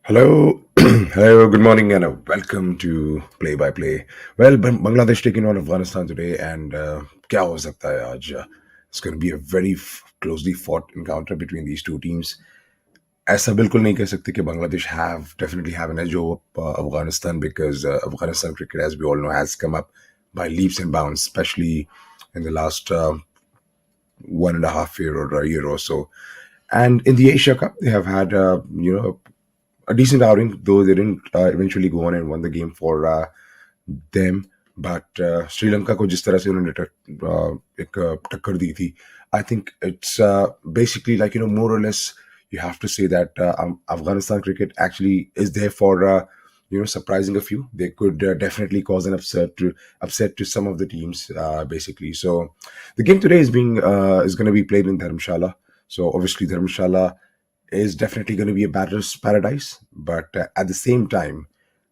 Hello, hello, good morning, and welcome to Play by Play. Well, Bangladesh taking on Afghanistan today, and क्या हो सकता है आज? It's going to be a very closely fought encounter between these two teams. ऐसा बिल्कुल नहीं कह सकते कि Bangladesh definitely have an edge over Afghanistan because Afghanistan cricket, as we all know, has come up by leaps and bounds, especially in the last 1.5 year or a year or so. And in the Asia Cup, they have had a decent outing, though they didn't eventually go on and won the game for them. But Sri Lanka को जिस तरह से उन्होंने एक टक्कर दी थी, I think it's basically like more or less you have to say that Afghanistan cricket actually is there for surprising a few. They could definitely cause an upset to some of the teams basically. So the game today is going to be played in Dharamshala. So obviously Dharamshala is definitely going to be a batter's paradise, but at the same time,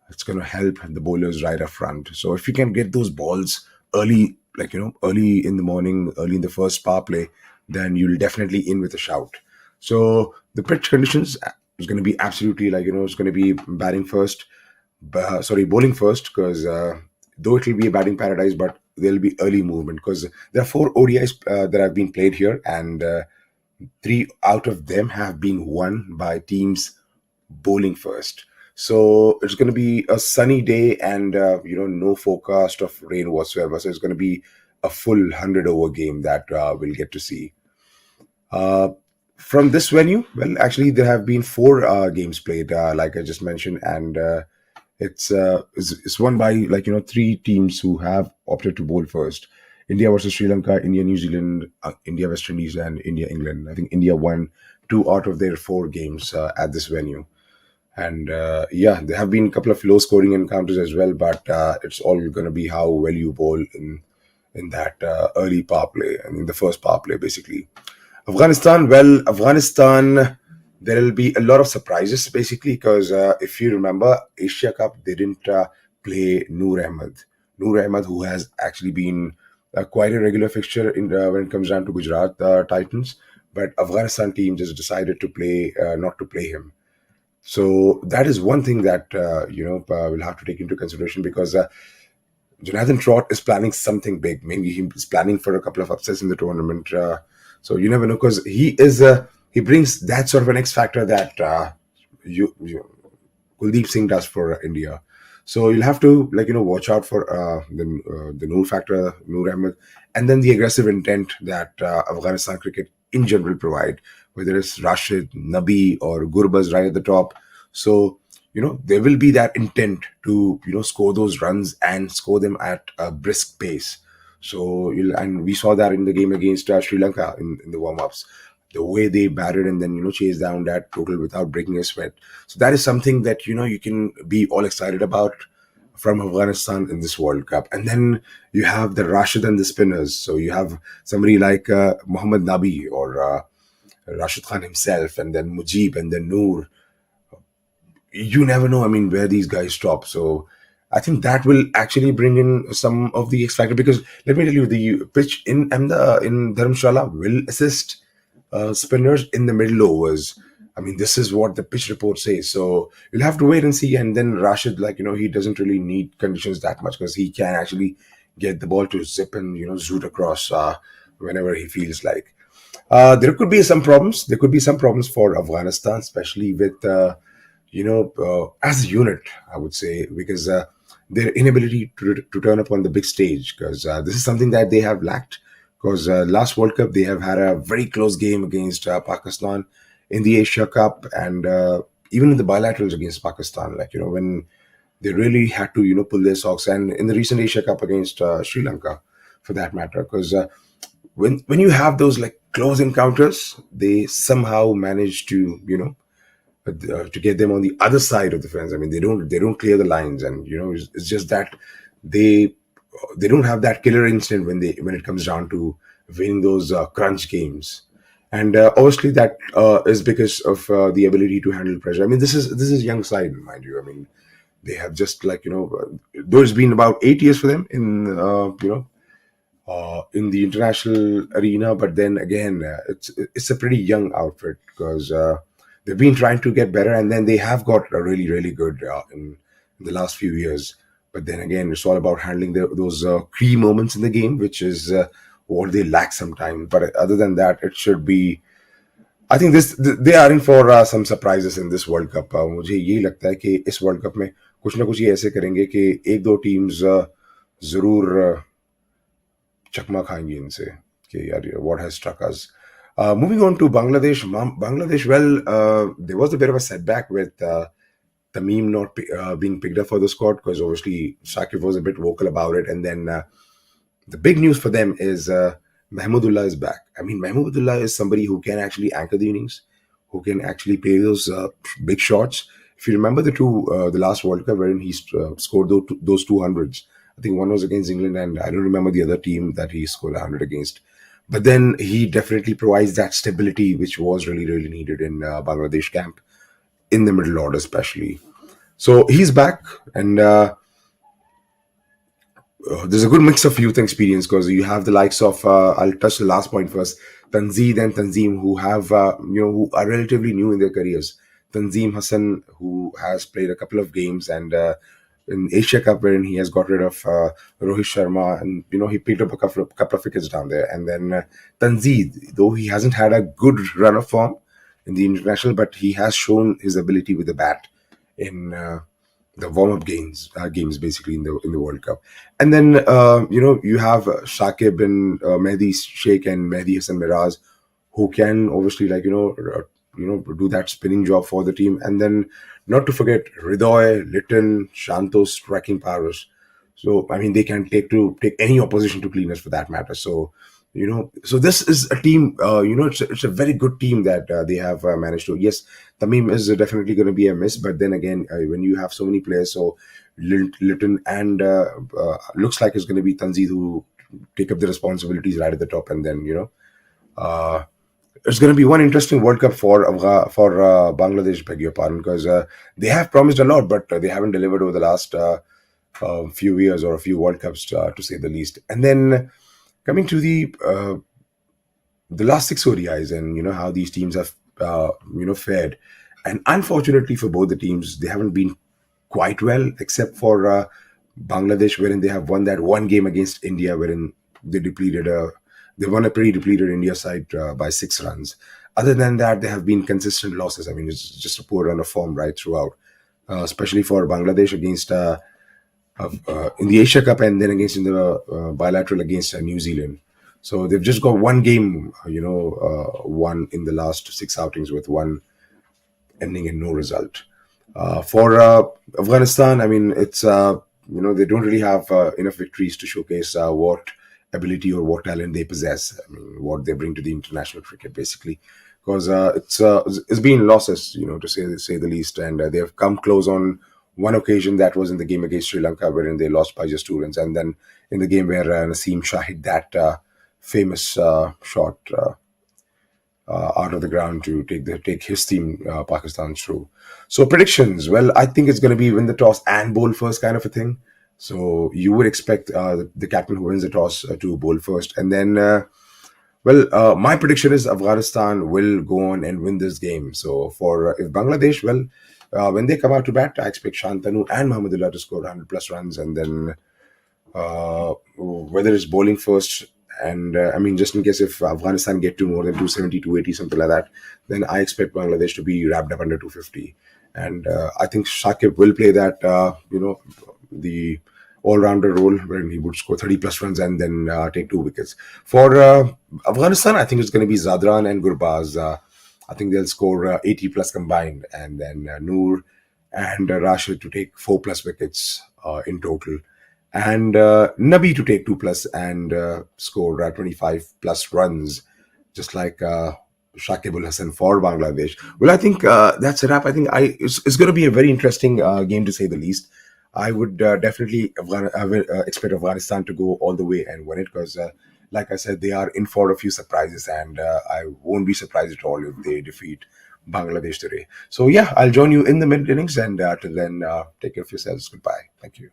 it's going to help the bowlers right up front. So if you can get those balls early, like early in the morning, early in the first power play, then you'll definitely in with a shout. So the pitch conditions is going to be absolutely it's going to be batting first, bowling first, because though it will be a batting paradise, but there'll be early movement because there are four ODIs that have been played here, and three out of them have been won by teams bowling first. So it's going to be a sunny day and no forecast of rain whatsoever. So it's going to be a full 100 over game that we'll get to see. From this venue, well, actually there have been four games played, like I just mentioned, and it's won by three teams who have opted to bowl first. India versus Sri Lanka, India New Zealand, India West Indies, and India England. I think India won two out of their four games at this venue. And yeah, there have been a couple of low scoring encounters as well, but it's all going to be how well you bowl in that early power play and in the first power play, basically. Afghanistan, there will be a lot of surprises, basically, because if you remember, Asia Cup, they didn't play Noor Ahmed. Noor Ahmed, who has actually been quite a regular fixture when it comes down to Gujarat Titans, but Afghanistan team just decided to play not to play him. So that is one thing that we'll have to take into consideration because Jonathan Trott is planning something big. Maybe he's planning for a couple of upsets in the tournament. So you never know because he brings that sort of an X factor that Kuldeep Singh does for India. So you'll have to watch out for the Noor factor, Noor Ahmed, and then the aggressive intent that Afghanistan cricket in general provide, whether it's Rashid, Nabi, or Gurbaz right at the top. So there will be that intent to score those runs and score them at a brisk pace. So and we saw that in the game against Sri Lanka in the warm-ups, the way they batted and then chased down that total without breaking a sweat. So that is something that you can be all excited about from Afghanistan in this World Cup. And then you have the Rashid and the spinners. So you have somebody like Mohammad Nabi or Rashid Khan himself, and then Mujib, and then Noor. You never know, I mean, where these guys stop. So I think that will actually bring in some of the X factor because let me tell you, the pitch in Dharamshala will assist spinners in the middle overs. I mean, this is what the pitch report says. So you'll have to wait and see. And then Rashid, he doesn't really need conditions that much because he can actually get the ball to zip and zoot across whenever he feels like. There could be some problems. There could be some problems for Afghanistan, especially with as a unit, I would say, because their inability to turn up on the big stage, because this is something that they have lacked. Because last World Cup, they have had a very close game against Pakistan in the Asia Cup and even in the bilaterals against Pakistan, when they really had to, pull their socks. And in the recent Asia Cup against Sri Lanka, for that matter, because when you have those close encounters, they somehow manage to, to get them on the other side of the fence. I mean, they don't clear the lines, and it's just that they don't have that killer instinct when it comes down to winning those crunch games. And obviously that is because of the ability to handle pressure. I mean, this is young side, mind you. I mean, they have just though it's been about 8 years for them in the international arena, but then again, it's a pretty young outfit because they've been trying to get better, and then they have got a really, really good in the last few years. But then again, it's all about handling those key moments in the game, which is what they lack sometimes. But other than that, it should be. I think they are in for some surprises in this World Cup. मुझे यही लगता है कि इस world cup में कुछ ना कुछ ये ऐसे करेंगे कि एक दो टीम्स जरूर चकमा खाएंगी इनसे कि यार what has struck us. Moving on to Bangladesh, Bangladesh, well, there was a bit of a setback with Tamim not being picked up for the squad because obviously Shakib was a bit vocal about it. And then the big news for them is Mahmudullah is back. I mean, Mahmudullah is somebody who can actually anchor the innings, who can actually play those big shots. If you remember the last World Cup wherein he scored those 200s, I think one was against England, and I don't remember the other team that he scored 100 against. But then he definitely provides that stability which was really, really needed in Bangladesh camp, in the middle order especially. So he's back, and there's a good mix of youth and experience because you have the likes of I'll touch the last point first, Tanzeed and Tanzeem, who have who are relatively new in their careers. Tanzeem Hassan, who has played a couple of games, and in Asia Cup wherein he has got rid of Rohit Sharma, and he picked up a couple of wickets down there. And then Tanzeed, though he hasn't had a good run of form in the international, but he has shown his ability with the bat in the warm-up games basically in the World Cup. And then you have Shakib and Mehdi Sheikh and Mehdi Hassan Miraz, who can obviously do that spinning job for the team. And then not to forget Hridoy, Litton, Shantos, striking powers. So I mean, they can take any opposition to cleaners for that matter. So so this is a team. It's a very good team that they have managed to. Yes, Tamim is definitely going to be a miss, but then again, when you have so many players, so Litton and looks like it's going to be Tanzeed who take up the responsibilities right at the top, and then it's going to be one interesting World Cup for Bangladesh, beg your pardon, because they have promised a lot, but they haven't delivered over the last few years or a few World Cups, to say the least. And then coming to the last 6 ODIs and how these teams have fared, and unfortunately for both the teams, they haven't been quite well, except for Bangladesh, wherein they have won that one game against India, wherein they won a pretty depleted India side by 6 runs. Other than that, there have been consistent losses. I mean, it's just a poor run of form right throughout, especially for Bangladesh against in the Asia Cup, and then against in the bilateral against New Zealand. So they've just got one game, won in the last 6 outings, with one ending in no result. For Afghanistan, I mean, it's they don't really have enough victories to showcase what ability or what talent they possess. I mean, what they bring to the international cricket, basically, because it's been losses, to say the least, and they have come close on one occasion. That was in the game against Sri Lanka, wherein they lost by just 2 runs, and then in the game where Naseem Shah hit that famous shot out of the ground to take his team Pakistan through. So predictions, well, I think it's going to be win the toss and bowl first kind of a thing. So you would expect the captain who wins the toss to bowl first, and then my prediction is Afghanistan will go on and win this game. So for if Bangladesh, when they come out to bat, I expect Shantanu and Mahmudullah to score 100 plus runs, and then whether it's bowling first, and I mean, just in case if Afghanistan get to more than 270, 280, something like that, then I expect Bangladesh to be wrapped up under 250. And I think Shakib will play that, the all-rounder role, wherein he would score 30 plus runs and then take 2 wickets. For Afghanistan, I think it's going to be Zadran and Gurbaz. I think they'll score 80 plus combined, and then Noor and Rashid to take 4 plus wickets in total, and Nabi to take 2 plus and score 25 plus runs, just like Shakib Hassan for Bangladesh. Well, I think that's a wrap. I think it's going to be a very interesting game, to say the least. I would definitely expect Afghanistan to go all the way and win it, because like I said, they are in for a few surprises, and I won't be surprised at all if they defeat Bangladesh today. So yeah, I'll join you in the mid innings, and till then, take care of yourselves. Goodbye. Thank you.